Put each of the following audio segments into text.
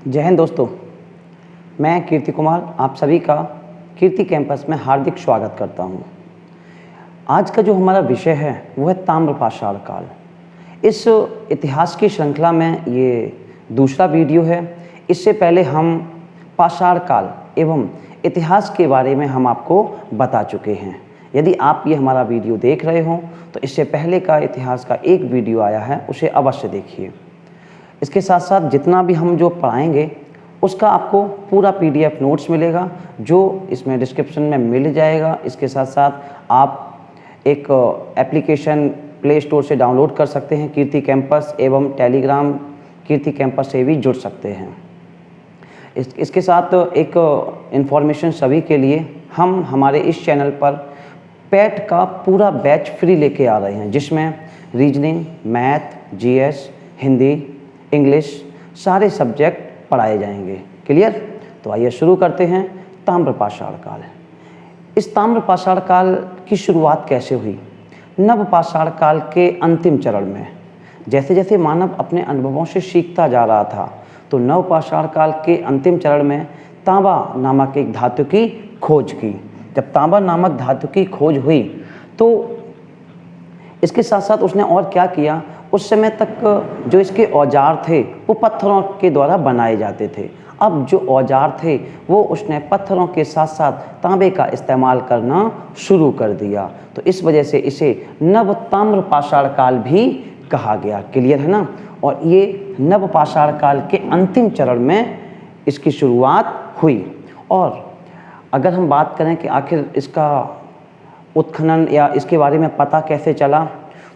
जय हिंद दोस्तों, मैं कीर्ति कुमार आप सभी का कीर्ति कैंपस में हार्दिक स्वागत करता हूं। आज का जो हमारा विषय है वो है ताम्रपाषाण काल। इस इतिहास की श्रृंखला में ये दूसरा वीडियो है। इससे पहले हम पाषाण काल एवं इतिहास के बारे में हम आपको बता चुके हैं। यदि आप ये हमारा वीडियो देख रहे हो तो इससे पहले का इतिहास का एक वीडियो आया है, उसे अवश्य देखिए। इसके साथ साथ जितना भी हम जो पढ़ाएंगे उसका आपको पूरा पीडीएफ नोट्स मिलेगा, जो इसमें डिस्क्रिप्शन में मिल जाएगा। इसके साथ साथ आप एक एप्लीकेशन प्ले स्टोर से डाउनलोड कर सकते हैं कीर्ति कैंपस, एवं टेलीग्राम कीर्ति कैंपस से भी जुड़ सकते हैं। इसके साथ एक इन्फॉर्मेशन सभी के लिए, हम हमारे इस चैनल पर पैट का पूरा बैच फ्री लेके आ रहे हैं, जिसमें reasoning, math, GS, Hindi, English सारे सब्जेक्ट पढ़ाए जाएंगे। क्लियर? तो आइए शुरू करते हैं। ताम्रपाषाण काल। इस ताम्रपाषाण काल की शुरुआत कैसे हुई? नवपाषाण काल के अंतिम चरण में जैसे जैसे मानव अपने अनुभवों से सीखता जा रहा था, तो नवपाषाण काल के अंतिम चरण में तांबा नामक एक धातु की खोज की। जब तांबा नामक धातु की खोज हुई तो इसके साथ साथ उसने और क्या किया, उस समय तक जो इसके औजार थे वो पत्थरों के द्वारा बनाए जाते थे। अब जो औजार थे वो उसने पत्थरों के साथ साथ तांबे का इस्तेमाल करना शुरू कर दिया। तो इस वजह से इसे नव ताम्रपाषाण काल भी कहा गया। क्लियर है ना? और ये नवपाषाण काल के अंतिम चरण में इसकी शुरुआत हुई। और अगर हम बात करें कि आखिर इसका उत्खनन या इसके बारे में पता कैसे चला,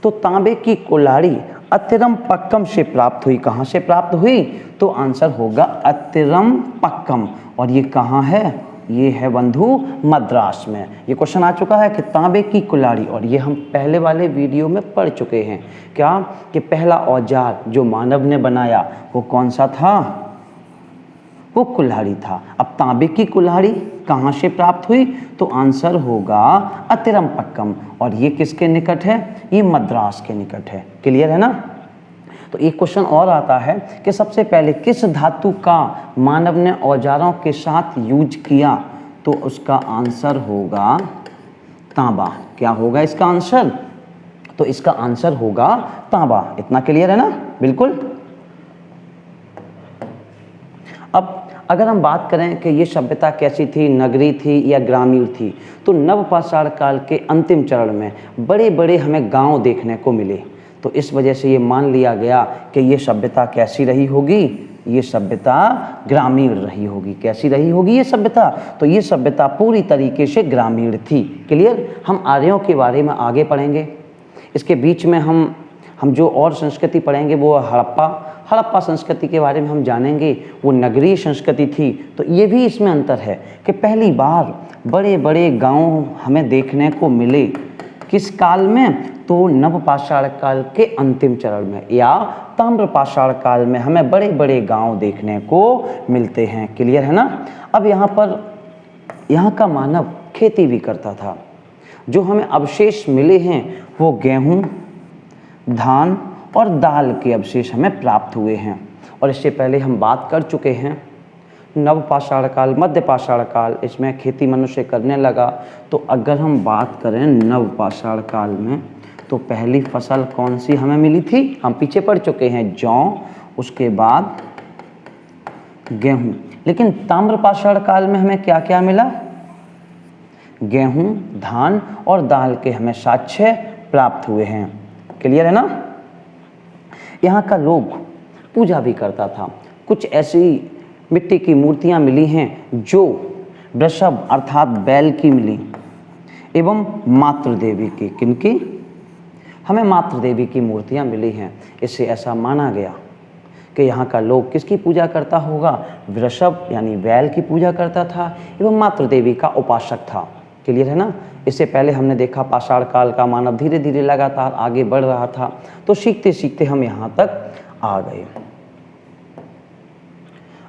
तो तांबे की कुल्हाड़ी अतिरमपक्कम से प्राप्त हुई। कहाँ से प्राप्त हुई? तो आंसर होगा अतिरमपक्कम। और ये कहाँ है? ये है बंधु मद्रास में। ये क्वेश्चन आ चुका है कि तांबे की कुल्हाड़ी, और ये हम पहले वाले वीडियो में पढ़ चुके हैं। क्या? कि पहला औजार जो मानव ने बनाया वो कौन सा था? वो कुल्हाड़ी था। अब तांबे की कुल्हाड़ी कहाँ से प्राप्त हुई? तो आंसर होगा अतिरमपक्कम। और ये किसके निकट है? ये मद्रास के निकट है। क्लियर है ना? तो एक क्वेश्चन और आता है कि सबसे पहले किस धातु का मानव ने औजारों के साथ यूज किया? तो उसका आंसर होगा तांबा। क्या होगा इसका आंसर? तो इसका आंसर होगा तांबा। इतना क्लियर है ना? बिल्कुल। अब अगर हम बात करें कि ये सभ्यता कैसी थी, नगरी थी या ग्रामीण थी, तो नवपाषाण काल के अंतिम चरण में बड़े बड़े हमें गांव देखने को मिले। तो इस वजह से ये मान लिया गया कि ये सभ्यता कैसी रही होगी? ये सभ्यता ग्रामीण रही होगी। कैसी रही होगी ये सभ्यता? तो ये सभ्यता पूरी तरीके से ग्रामीण थी। क्लियर? हम आर्यों के बारे में आगे पढ़ेंगे। इसके बीच में हम जो और संस्कृति पढ़ेंगे वो हड़प्पा संस्कृति के बारे में हम जानेंगे। वो नगरीय संस्कृति थी। तो ये भी इसमें अंतर है कि पहली बार बड़े बड़े गांव हमें देखने को मिले। किस काल में? तो नवपाषाण काल के अंतिम चरण में, या ताम्रपाषाण काल में हमें बड़े बड़े गांव देखने को मिलते हैं। क्लियर है ना? अब यहाँ का मानव खेती भी करता था। जो हमें अवशेष मिले हैं वो गेहूँ, धान और दाल के अवशेष हमें प्राप्त हुए हैं। और इससे पहले हम बात कर चुके हैं नवपाषाण काल, मध्यपाषाण काल, इसमें खेती मनुष्य करने लगा। तो अगर हम बात करें नवपाषाण काल में, तो पहली फसल कौन सी हमें मिली थी? हम पीछे पढ़ चुके हैं, जौ, उसके बाद गेहूं। लेकिन ताम्रपाषाण काल में हमें क्या क्या मिला? गेहूं, धान और दाल के हमें साक्ष्य प्राप्त हुए हैं। क्लियर है ना? यहाँ का लोग पूजा भी करता था। कुछ ऐसी मिट्टी की मूर्तियाँ मिली हैं जो वृषभ अर्थात बैल की मिली, एवं मातृ देवी की। किनकी? हमें मातृ देवी की मूर्तियाँ मिली हैं। इससे ऐसा माना गया कि यहाँ का लोग किसकी पूजा करता होगा? वृषभ यानी बैल की पूजा करता था, एवं मातृ देवी का उपासक था। क्लियर है ना? इससे पहले हमने देखा पाषाण काल का मानव धीरे धीरे लगातार आगे बढ़ रहा था। तो सीखते सीखते हम यहाँ तक आ गए।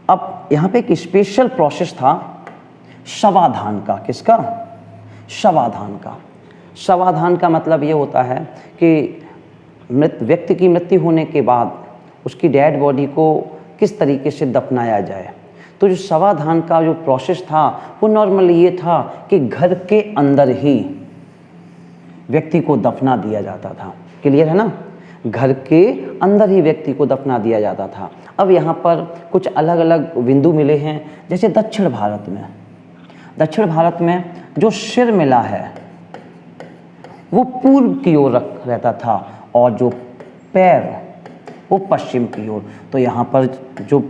अब यहाँ पे एक स्पेशल प्रोसेस था शवाधान का। किसका? शवाधान का। शवाधान का मतलब ये होता है कि व्यक्ति की मृत्यु होने के बाद उसकी डेड बॉडी को किस तरीके से दफनाया जाए। तो जो शवाधान का जो प्रोसेस था वो नॉर्मली ये था कि घर के अंदर ही व्यक्ति को दफना दिया जाता था। क्लियर है ना, घर के अंदर ही व्यक्ति को दफना दिया जाता था। अब यहाँ पर कुछ अलग अलग बिंदु मिले हैं, जैसे दक्षिण भारत में जो सिर मिला है वो पूर्व की ओर रहता था और जो पैर वो पश्चिम की ओर। तो यहाँ पर जो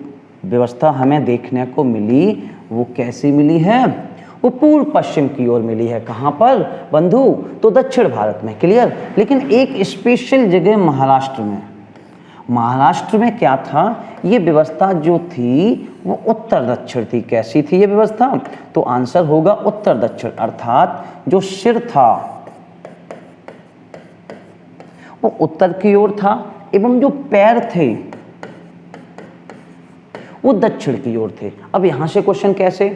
व्यवस्था हमें देखने को मिली वो कैसी मिली है, वो पूर्व पश्चिम की ओर मिली है। कहाँ पर बंधु, तो दक्षिण भारत में। क्लियर। लेकिन एक स्पेशल जगह महाराष्ट्र में क्या था, ये व्यवस्था जो थी वो उत्तर दक्षिण थी। कैसी थी ये व्यवस्था, तो आंसर होगा उत्तर दक्षिण, अर्थात जो सिर था वो उत्तर की ओर था एवं जो पैर थे वो दक्षिण की ओर थे। अब यहां से क्वेश्चन कैसे,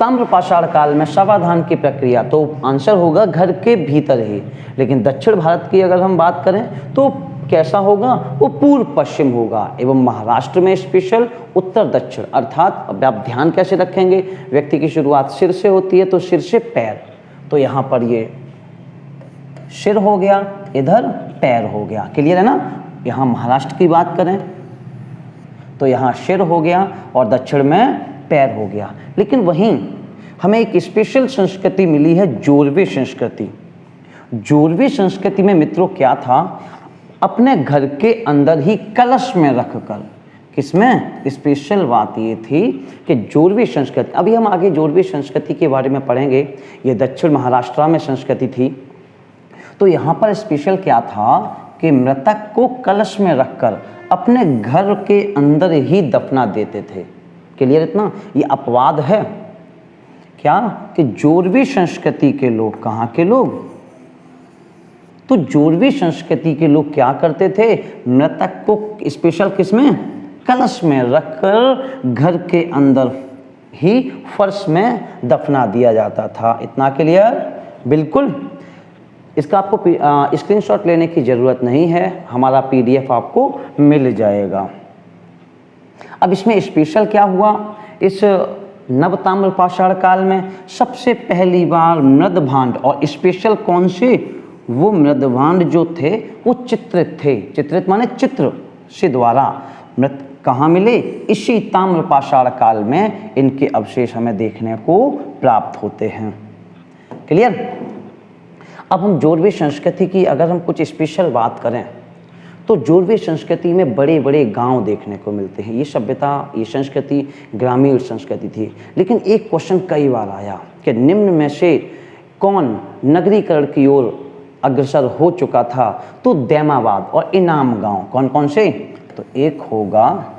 ताम्रपाषाण काल में शवाधान की प्रक्रिया, तो आंसर होगा घर के भीतर ही। लेकिन दक्षिण भारत की अगर हम बात करें तो कैसा होगा, वो पूर्व पश्चिम होगा एवं महाराष्ट्र में स्पेशल उत्तर दक्षिण। अर्थात अब आप ध्यान कैसे रखेंगे, व्यक्ति की शुरुआत सिर से होती है तो सिर से पैर, तो यहाँ पर ये सिर हो गया, इधर पैर हो गया। क्लियर है ना। यहाँ महाराष्ट्र की बात करें तो यहाँ सिर हो गया और दक्षिण में पैर हो गया। लेकिन वहीं हमें एक स्पेशल संस्कृति मिली है, जोरवे संस्कृति। जोरवे संस्कृति में मित्रों क्या था, अपने घर के अंदर ही कलश में रखकर, किसमें, स्पेशल बात ये थी कि जोरवे संस्कृति, अभी हम आगे जोरवे संस्कृति के बारे में पढ़ेंगे, ये दक्षिण महाराष्ट्र में संस्कृति थी। तो यहाँ पर स्पेशल क्या था कि मृतक को कलश में रखकर अपने घर के अंदर ही दफना देते थे। क्लियर इतना, ये अपवाद है क्या कि जोरवे संस्कृति के लोग, कहाँ के लोग, तो जोरवे संस्कृति के लोग क्या करते थे, मृतक को स्पेशल किसमें, कलश में रखकर घर के अंदर ही फर्श में दफना दिया जाता था। इतना क्लियर, बिल्कुल। इसका आपको स्क्रीनशॉट लेने की ज़रूरत नहीं है, हमारा पीडीएफ आपको मिल जाएगा। अब इसमें स्पेशल क्या हुआ, इस नवताम्रपाषाण काल में सबसे पहली बार मृदभांड, और स्पेशल कौन से, वो मृदभांड जो थे वो चित्रित थे। चित्रित माने चित्र से द्वारा मृत कहाँ मिले, इसी ताम्रपाषाण काल में इनके अवशेष हमें देखने को प्राप्त होते हैं। क्लियर। अब हम जोरवे संस्कृति की अगर हम कुछ स्पेशल बात करें तो जोरवे संस्कृति में बड़े बड़े गांव देखने को मिलते हैं। ये सभ्यता, ये संस्कृति ग्रामीण संस्कृति थी। लेकिन एक क्वेश्चन कई बार आया कि निम्न में से कौन नगरीकरण की ओर अग्रसर हो चुका था, तो दैमाबाद और इनाम गांव। कौन कौन से, तो एक होगा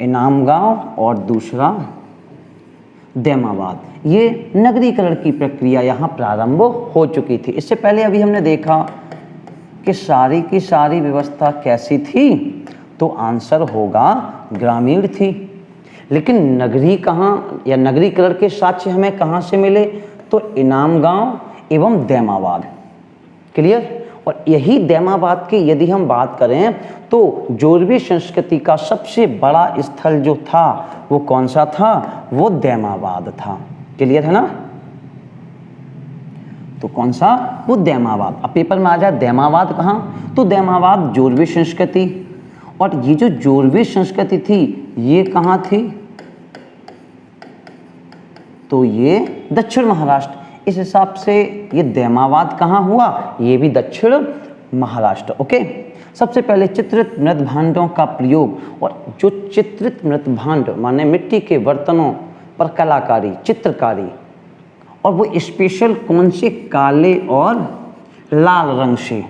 इनाम गांव और दूसरा दैमाबाद। ये नगरीकरण की प्रक्रिया यहाँ प्रारंभ हो चुकी थी। इससे पहले अभी हमने देखा कि सारी की सारी व्यवस्था कैसी थी, तो आंसर होगा ग्रामीण थी। लेकिन नगरी कहाँ या नगरीकरण के साक्ष्य हमें कहाँ से मिले, तो इनाम गांव एवं दैमाबाद। क्लियर। और यही दैमाबाद की यदि हम बात करें तो जोरवे संस्कृति का सबसे बड़ा स्थल जो था वो कौन सा था, वो दैमाबाद था। क्लियर है ना। तो कौन सा, वो दैमाबाद। अब पेपर में आ जाए दैमाबाद कहाँ, तो दैमाबाद जोरवे संस्कृति। और ये जो जोरवे संस्कृति थी ये कहाँ थी, तो ये दक्षिण महाराष्ट्र। इस हिसाब से ये दैमाबाद कहाँ हुआ, ये भी दक्षिण महाराष्ट्र। ओके। सबसे पहले चित्रित मृदभांडों का प्रयोग, और जो चित्रित मृदभांड माने मिट्टी के बर्तनों पर कलाकारी, चित्रकारी, और वो स्पेशल कौन से, काले और लाल रंग से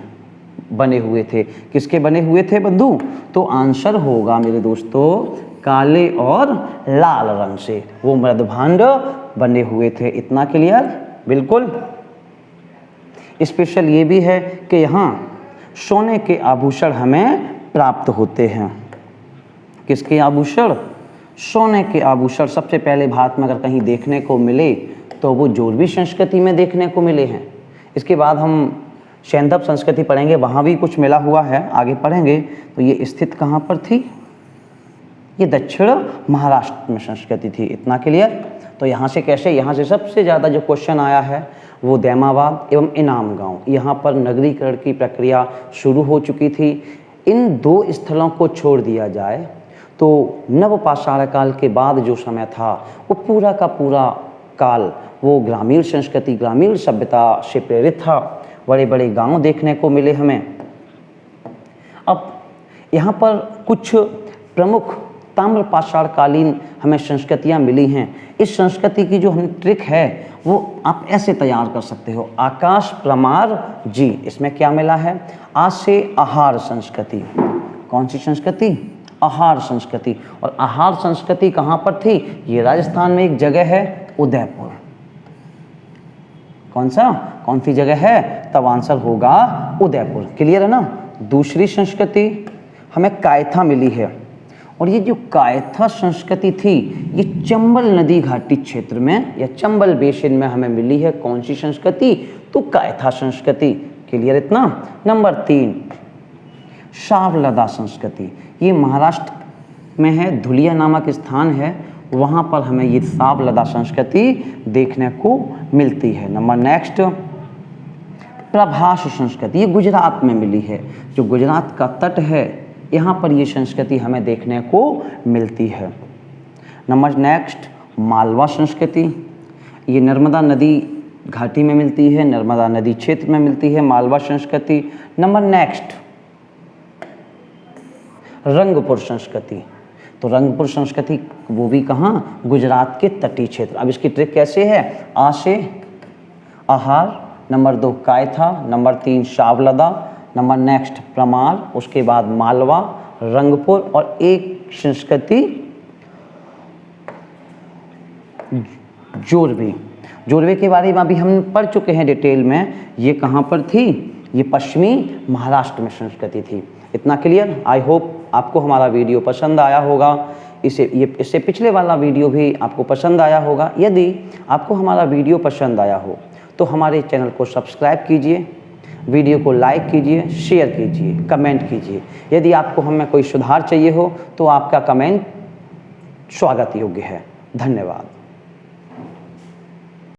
बने हुए थे। किसके बने हुए थे बंधु, तो आंसर होगा मेरे दोस्तों काले और लाल रंग से वो मृदभांड बने हुए थे। इतना क्लियर, बिल्कुल। स्पेशल ये भी है कि यहाँ सोने के आभूषण हमें प्राप्त होते हैं। किसके आभूषण, सोने के आभूषण सबसे पहले भारत में अगर कहीं देखने को मिले तो वो जोरवे संस्कृति में देखने को मिले हैं। इसके बाद हम सैंधव संस्कृति पढ़ेंगे, वहाँ भी कुछ मिला हुआ है, आगे पढ़ेंगे। तो ये स्थित कहाँ पर थी, ये दक्षिण महाराष्ट्र में संस्कृति थी। इतना क्लियर। तो यहाँ से कैसे, यहाँ से सबसे ज़्यादा जो क्वेश्चन आया है वो दैमाबाद एवं इनाम गांव, यहाँ पर नगरीकरण की प्रक्रिया शुरू हो चुकी थी। इन दो स्थलों को छोड़ दिया जाए तो नवपाषाण काल के बाद जो समय था वो पूरा का पूरा काल वो ग्रामीण संस्कृति, ग्रामीण सभ्यता से प्रेरित था। बड़े बड़े गांव देखने को मिले हमें। अब यहाँ पर कुछ प्रमुख ताम्रपाषाणकालीन हमें संस्कृतियाँ मिली हैं। इस संस्कृति की जो हम ट्रिक है वो आप ऐसे तैयार कर सकते हो। आकाश प्रमार जी, इसमें क्या मिला है, आज से आहार संस्कृति। कौन सी संस्कृति, आहार संस्कृति। और आहार संस्कृति कहाँ पर थी, ये राजस्थान में एक जगह है उदयपुर। कौन सी जगह है, तब आंसर होगा उदयपुर। क्लियर है ना। दूसरी संस्कृति हमें कायथा मिली है, और ये जो कायथा संस्कृति थी ये चंबल नदी घाटी क्षेत्र में या चंबल बेसिन में हमें मिली है। कौन सी संस्कृति, तो कायथा संस्कृति। क्लियर इतना। नंबर 3 सावलदा संस्कृति, ये महाराष्ट्र में है, धुलिया नामक स्थान है, वहाँ पर हमें ये सावलदा संस्कृति देखने को मिलती है। नंबर नेक्स्ट प्रभास संस्कृति, ये गुजरात में मिली है। जो गुजरात का तट है यहाँ पर ये संस्कृति हमें देखने को मिलती है। नंबर नेक्स्ट मालवा संस्कृति, ये नर्मदा नदी घाटी में मिलती है, नर्मदा नदी क्षेत्र में मिलती है मालवा संस्कृति। नंबर नेक्स्ट रंगपुर संस्कृति, तो रंगपुर संस्कृति वो भी कहाँ, गुजरात के तटीय क्षेत्र। अब इसकी ट्रिक कैसे है, आ से आहार, number 2 Kaytha, number 3 Sawalda, number next Parmar, उसके बाद मालवा, रंगपुर और एक संस्कृति जोरवे। जोरवे के बारे में अभी हम पढ़ चुके हैं डिटेल में। ये कहाँ पर थी, ये पश्चिमी महाराष्ट्र में संस्कृति थी। इतना क्लियर। आई होप आपको हमारा वीडियो पसंद आया होगा। इससे पिछले वाला वीडियो भी आपको पसंद आया होगा। यदि आपको हमारा वीडियो पसंद आया हो तो हमारे चैनल को सब्सक्राइब कीजिए, वीडियो को लाइक कीजिए, शेयर कीजिए, कमेंट कीजिए। यदि आपको हमें कोई सुधार चाहिए हो तो आपका कमेंट स्वागत योग्य है। धन्यवाद।